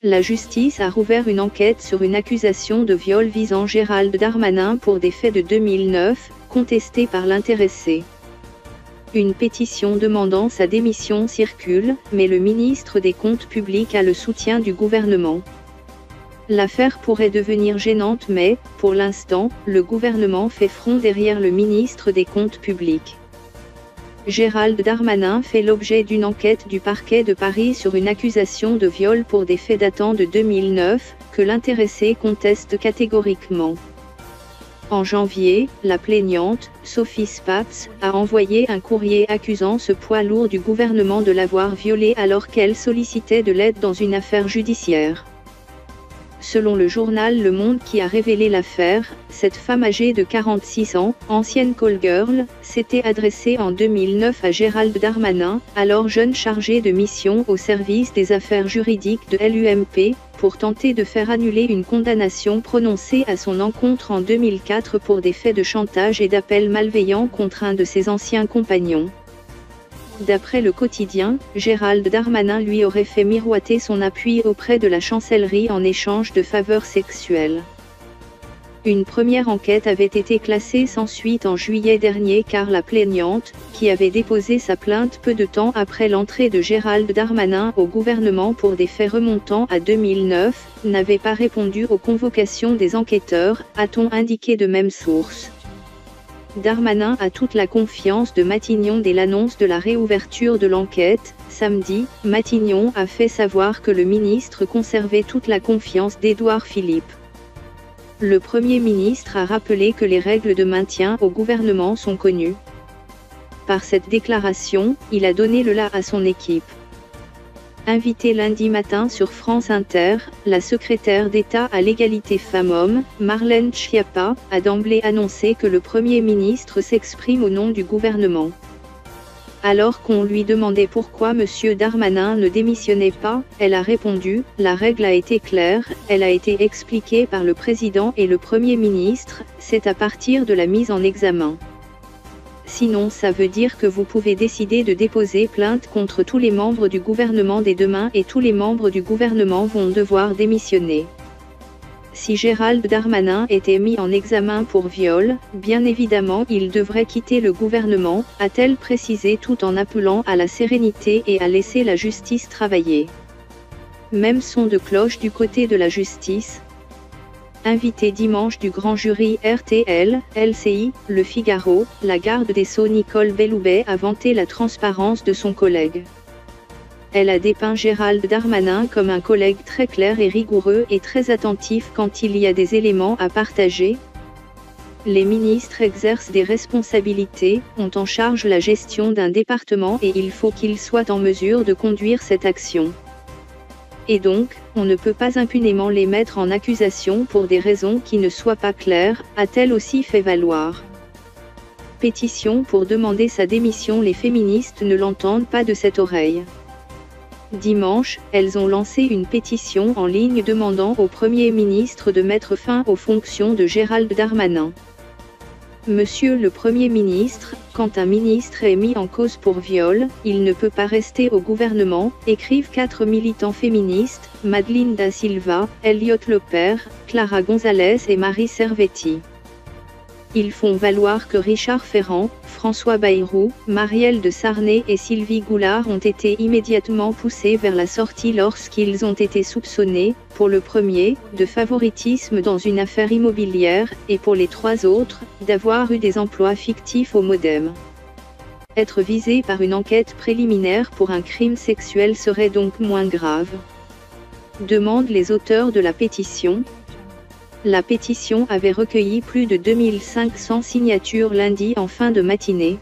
La justice a rouvert une enquête sur une accusation de viol visant Gérald Darmanin pour des faits de 2009, contestés par l'intéressé. Une pétition demandant sa démission circule, mais le ministre des Comptes publics a le soutien du gouvernement. L'affaire pourrait devenir gênante mais, pour l'instant, le gouvernement fait front derrière le ministre des Comptes publics. Gérald Darmanin fait l'objet d'une enquête du parquet de Paris sur une accusation de viol pour des faits datant de 2009, que l'intéressé conteste catégoriquement. En janvier, la plaignante, Sophie Spaps, a envoyé un courrier accusant ce poids lourd du gouvernement de l'avoir violée alors qu'elle sollicitait de l'aide dans une affaire judiciaire. Selon le journal Le Monde qui a révélé l'affaire, cette femme âgée de 46 ans, ancienne call girl, s'était adressée en 2009 à Gérald Darmanin, alors jeune chargé de mission au service des affaires juridiques de l'UMP, pour tenter de faire annuler une condamnation prononcée à son encontre en 2004 pour des faits de chantage et d'appel malveillant contre un de ses anciens compagnons. D'après le quotidien, Gérald Darmanin lui aurait fait miroiter son appui auprès de la chancellerie en échange de faveurs sexuelles. Une première enquête avait été classée sans suite en juillet dernier car la plaignante, qui avait déposé sa plainte peu de temps après l'entrée de Gérald Darmanin au gouvernement pour des faits remontant à 2009, n'avait pas répondu aux convocations des enquêteurs, a-t-on indiqué de même source. Darmanin a toute la confiance de Matignon dès l'annonce de la réouverture de l'enquête. Samedi, Matignon a fait savoir que le ministre conservait toute la confiance d'Édouard Philippe. Le Premier ministre a rappelé que les règles de maintien au gouvernement sont connues. Par cette déclaration, il a donné le la à son équipe. Invitée lundi matin sur France Inter, la secrétaire d'État à l'égalité femmes-hommes, Marlène Schiappa, a d'emblée annoncé que le Premier ministre s'exprime au nom du gouvernement. Alors qu'on lui demandait pourquoi M. Darmanin ne démissionnait pas, elle a répondu « La règle a été claire, elle a été expliquée par le président et le Premier ministre, c'est à partir de la mise en examen. Sinon ça veut dire que vous pouvez décider de déposer plainte contre tous les membres du gouvernement dès demain et tous les membres du gouvernement vont devoir démissionner. » Si Gérald Darmanin était mis en examen pour viol, bien évidemment il devrait quitter le gouvernement, a-t-elle précisé tout en appelant à la sérénité et à laisser la justice travailler. Même son de cloche du côté de la justice. Invité dimanche du grand jury RTL, LCI, Le Figaro, la garde des Sceaux Nicole Belloubet a vanté la transparence de son collègue. Elle a dépeint Gérald Darmanin comme un collègue très clair et rigoureux et très attentif quand il y a des éléments à partager. Les ministres exercent des responsabilités, ont en charge la gestion d'un département et il faut qu'ils soient en mesure de conduire cette action. Et donc, on ne peut pas impunément les mettre en accusation pour des raisons qui ne soient pas claires, a-t-elle aussi fait valoir. Pétition pour demander sa démission. Les féministes ne l'entendent pas de cette oreille. Dimanche, elles ont lancé une pétition en ligne demandant au Premier ministre de mettre fin aux fonctions de Gérald Darmanin. Monsieur le Premier ministre, quand un ministre est mis en cause pour viol, il ne peut pas rester au gouvernement, écrivent 4 militants féministes, Madeleine Da Silva, Elliot Lepère, Clara Gonzalez et Marie Servetti. Ils font valoir que Richard Ferrand, François Bayrou, Marielle de Sarney et Sylvie Goulard ont été immédiatement poussés vers la sortie lorsqu'ils ont été soupçonnés, pour le premier, de favoritisme dans une affaire immobilière, et pour les 3 autres, d'avoir eu des emplois fictifs au Modem. Être visé par une enquête préliminaire pour un crime sexuel serait donc moins grave. Demandent les auteurs de la pétition. La pétition avait recueilli plus de 2500 signatures lundi en fin de matinée.